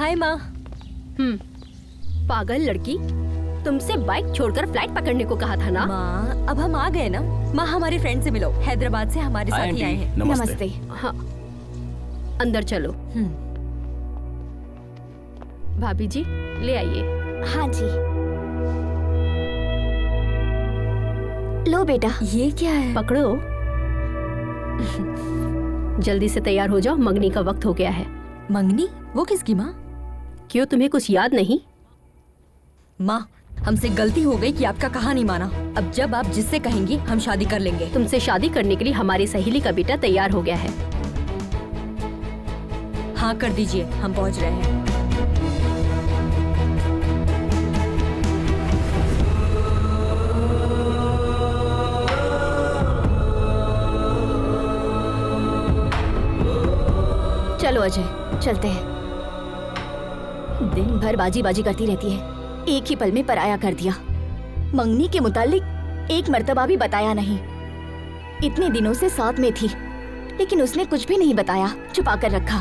हाय माँ। पागल लड़की, तुमसे बाइक छोड़कर फ्लाइट पकड़ने को कहा था ना। माँ अब हम आ गए ना। माँ हमारे फ्रेंड से मिलो, हैदराबाद से हमारे साथ ही आए हैं। नमस्ते। हाँ, अंदर चलो। भाभी जी ले आइए। हाँ जी। लो बेटा। ये क्या है? पकड़ो। जल्दी से तैयार हो जाओ, मंगनी का वक्त हो गया है। मंगनी? वो किसकी माँ? क्यों, तुम्हें कुछ याद नहीं? माँ हमसे गलती हो गई कि आपका कहा नहीं माना। अब जब आप जिससे कहेंगी हम शादी कर लेंगे। तुमसे शादी करने के लिए हमारी सहेली का बेटा तैयार हो गया है। हाँ कर दीजिए, हम पहुँच रहे हैं। चलो अजय, चलते हैं। दिन भर बाजी बाजी करती रहती है, एक ही पल में पराया कर दिया। मंगनी के मुतालिक एक मर्तबा भी बताया नहीं। इतने दिनों से साथ में थी, लेकिन उसने कुछ भी नहीं बताया, छुपा कर रखा।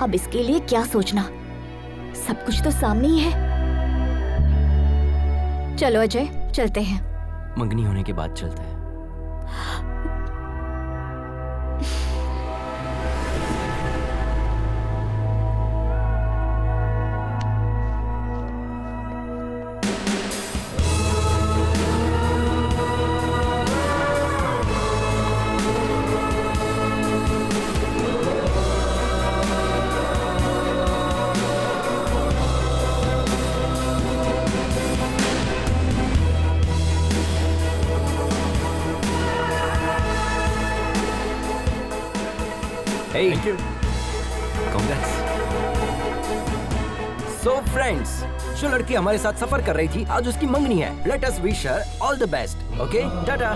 अब इसके लिए क्या सोचना, सब कुछ तो सामने ही है। चलो अजय, चलते हैं। मंगनी होने के बाद चलते हैं। Hey, thank you. Congrats. So friends, जो लड़की हमारे साथ सफर कर रही थी, आज उसकी मंगनी है। Let us wish her all the best. Okay? Tata.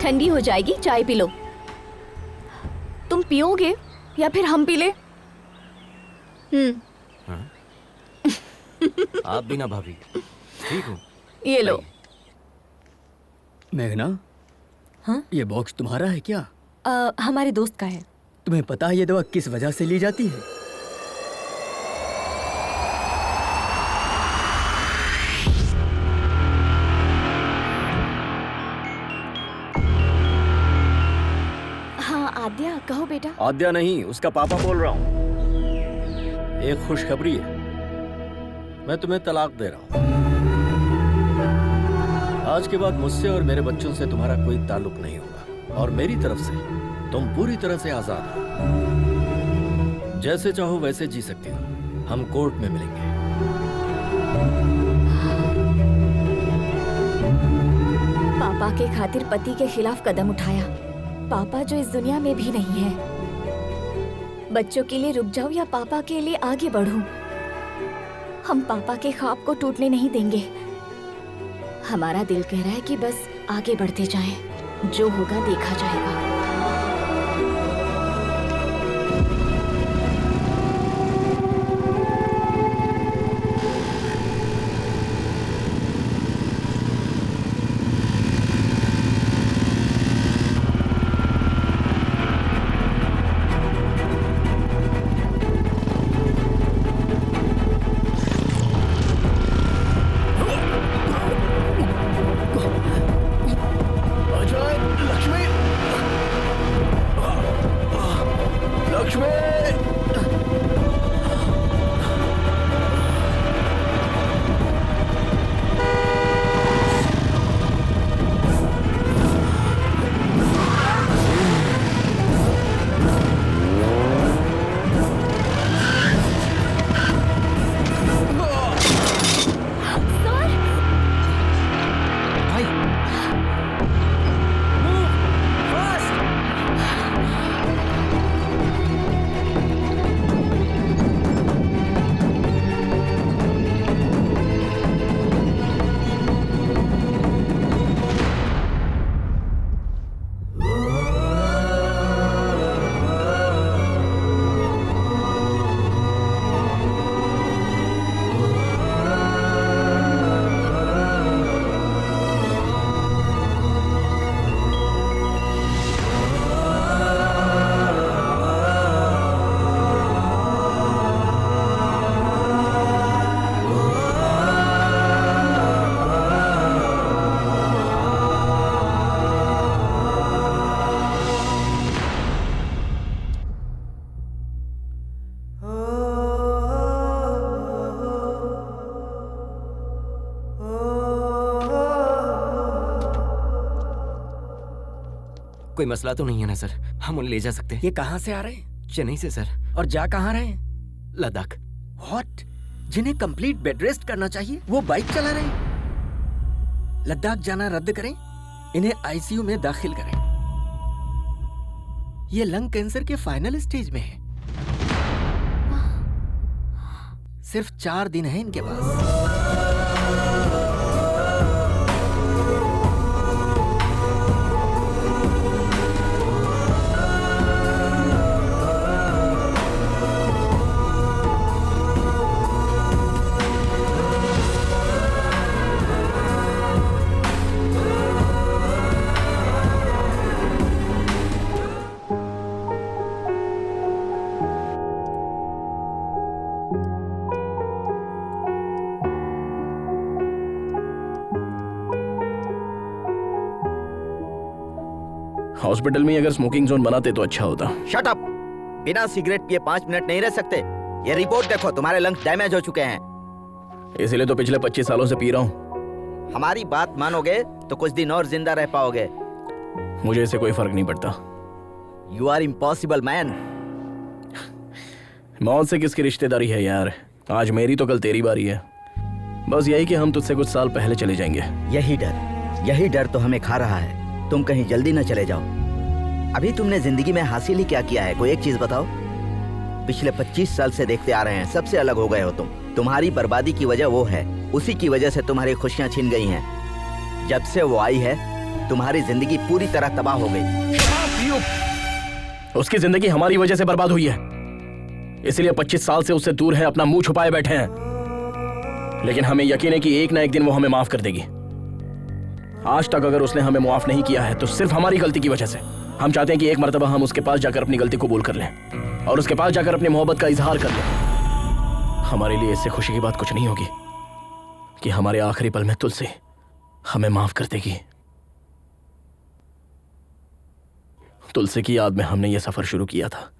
ठंडी हो जाएगी, चाय पी लो। तुम पियोगे या फिर हम पी ले? आप भी ना भाभी, ठीक हूँ। ये लो। मेघना, हाँ? ये बॉक्स तुम्हारा है क्या? हमारे दोस्त का है। तुम्हें पता है ये दवा किस वजह से ली जाती है? हाँ आद्या, कहो बेटा। आद्या नहीं, उसका पापा बोल रहा हूँ। एक खुशखबरी है, मैं तुम्हें तलाक दे रहा हूँ। आज के बाद मुझसे और मेरे बच्चों से तुम्हारा कोई ताल्लुक नहीं होगा, और मेरी तरफ से तुम पूरी तरह से आजाद हो। जैसे चाहो वैसे जी सकती हो। हम कोर्ट में मिलेंगे। पापा के खातिर पति के खिलाफ कदम उठाया। पापा जो इस दुनिया में भी नहीं है। बच्चों के लिए रुक जाऊं या पापा के लिए आगे बढ़ूं? हम पापा के ख्वाब को टूटने नहीं देंगे। हमारा दिल कह रहा है कि बस आगे बढ़ते जाएं, जो होगा देखा जाएगा। अजय, लक्ष्मी, कोई मसला तो नहीं है ना सर? हम उन्हें ले जा सकते हैं। ये कहाँ से आ रहे हैं चेन्नई से सर। और जा कहाँ रहे हैं? लद्दाख। व्हाट? जिन्हें कंप्लीट बेड रेस्ट करना चाहिए वो बाइक चला रहे हैं। लद्दाख जाना रद्द करें, इन्हें आईसीयू में दाखिल करें। ये लंग कैंसर के फाइनल स्टेज में है। सिर्फ 4 दिन है इनके पास। हॉस्पिटल में अगर स्मोकिंग जोन बनाते तो अच्छा होता। Shut up! बिना सिगरेट पिए 5 मिनट नहीं रह सकते। ये रिपोर्ट देखो, तुम्हारे लंग्स डैमेज हो चुके हैं। इसीलिए तो पिछले 25 सालों से पी रहा हूँ। हमारी बात मानोगे तो कुछ दिन और जिंदा रह पाओगे। मुझे इससे कोई फर्क नहीं पड़ता। You are impossible man. मौत से किसकी रिश्तेदारी है यार? आज मेरी तो कल तेरी बारी है। बस यही कि हम तुझसे कुछ साल पहले चले जाएंगे। यही डर तो हमें खा रहा है। तुम कहीं जल्दी न चले जाओ। अभी तुमने जिंदगी में हासिल ही क्या किया है? कोई एक चीज बताओ। पिछले 25 साल से देखते आ रहे हैं, सबसे अलग हो गए हो तुम। तुम्हारी बर्बादी की वजह वो है, उसी की वजह से तुम्हारी खुशियां छीन गई हैं। जब से वो आई है तुम्हारी जिंदगी पूरी तरह तबाह हो गई। उसकी जिंदगी हमारी वजह से बर्बाद हुई है, इसलिए 25 साल से उससे दूर है, अपना मुंह छुपाए बैठे हैं। लेकिन हमें यकीन है कि एक ना एक दिन वो हमें माफ कर देगी। आज तक अगर उसने हमें माफ नहीं किया है तो सिर्फ हमारी गलती की वजह से। हम चाहते हैं कि एक मर्तबा हम उसके पास जाकर अपनी गलती कबूल कर लें और उसके पास जाकर अपनी मोहब्बत का इजहार कर लें। हमारे लिए इससे खुशी की बात कुछ नहीं होगी कि हमारे आखिरी पल में तुलसी हमें माफ कर देगी। तुलसी की याद में हमने ये सफर शुरू किया था।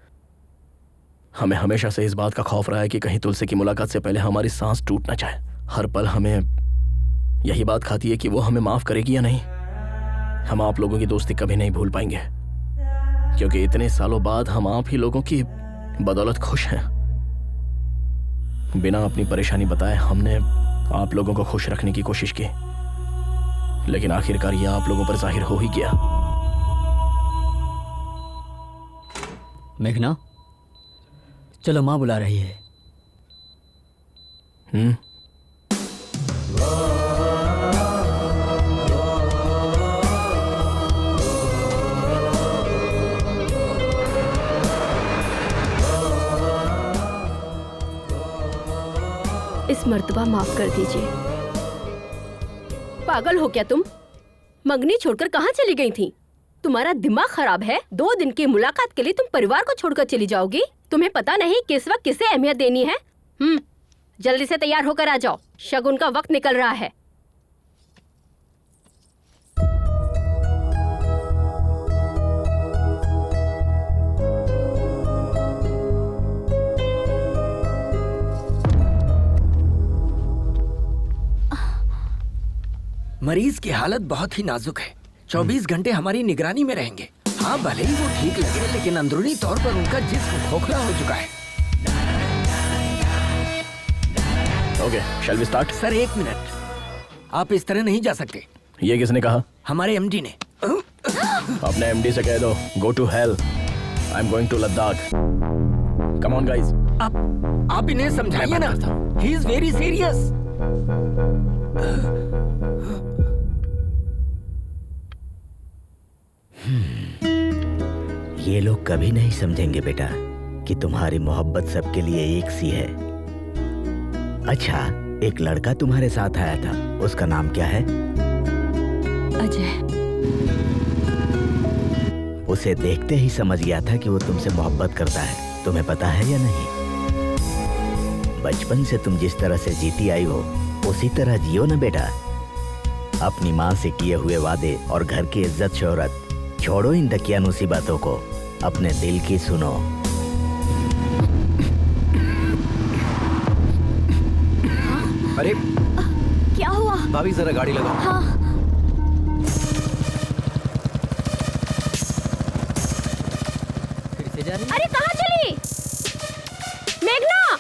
हमें हमेशा से इस बात का खौफ रहा है कि कहीं तुलसी की मुलाकात से पहले हमारी सांस टूट ना जाए। हर पल हमें यही बात खाती है कि वो हमें माफ करेगी या नहीं। हम आप लोगों की दोस्ती कभी नहीं भूल पाएंगे, क्योंकि इतने सालों बाद हम आप ही लोगों की बदौलत खुश हैं। बिना अपनी परेशानी बताए हमने आप लोगों को खुश रखने की कोशिश की, लेकिन आखिरकार यह आप लोगों पर जाहिर हो ही गया। मेघना, चलो माँ बुला रही है। इस मर्तबा माफ कर दीजिए। पागल हो क्या तुम? मंगनी छोड़कर कहाँ चली गई थी? तुम्हारा दिमाग खराब है? 2 दिन की मुलाकात के लिए तुम परिवार को छोड़कर चली जाओगी? तुम्हें पता नहीं किस वक्त किसे अहमियत देनी है? जल्दी से तैयार होकर आ जाओ, शगुन का वक्त निकल रहा है। मरीज की हालत बहुत ही नाजुक है। 24 घंटे हमारी निगरानी में रहेंगे। हाँ, भले ही वो ठीक लगे, लेकिन अंदरूनी तौर पर उनका जिस्म खोखला हो चुका है। Okay, shall we start? Sir 1 minute, आप इस तरह नहीं जा सकते। ये किसने कहा? हमारे एमडी ने। अपने एमडी से कह दो, go to hell, I am going to Ladakh. Come on guys. आप इन्हें समझाइए ना, ही इज वेरी सीरियस। ये लोग कभी नहीं समझेंगे बेटा कि तुम्हारी मोहब्बत सबके लिए एक सी है। अच्छा, एक लड़का तुम्हारे साथ आया था, उसका नाम क्या है? अजय। उसे देखते ही समझ गया था कि वो तुमसे मोहब्बत करता है। तुम्हें पता है या नहीं? बचपन से तुम जिस तरह से जीती आई हो उसी तरह जियो ना बेटा। अपनी माँ से किए हुए वादे और घर की इज्जत शोहरत छोड़ो, इन दकियानूसी बातों को, अपने दिल की सुनो। अरे क्या हुआ? भाभी जरा गाड़ी लगाओ। हाँ। कैसे जा रही है? अरे कहाँ चली? मेघना!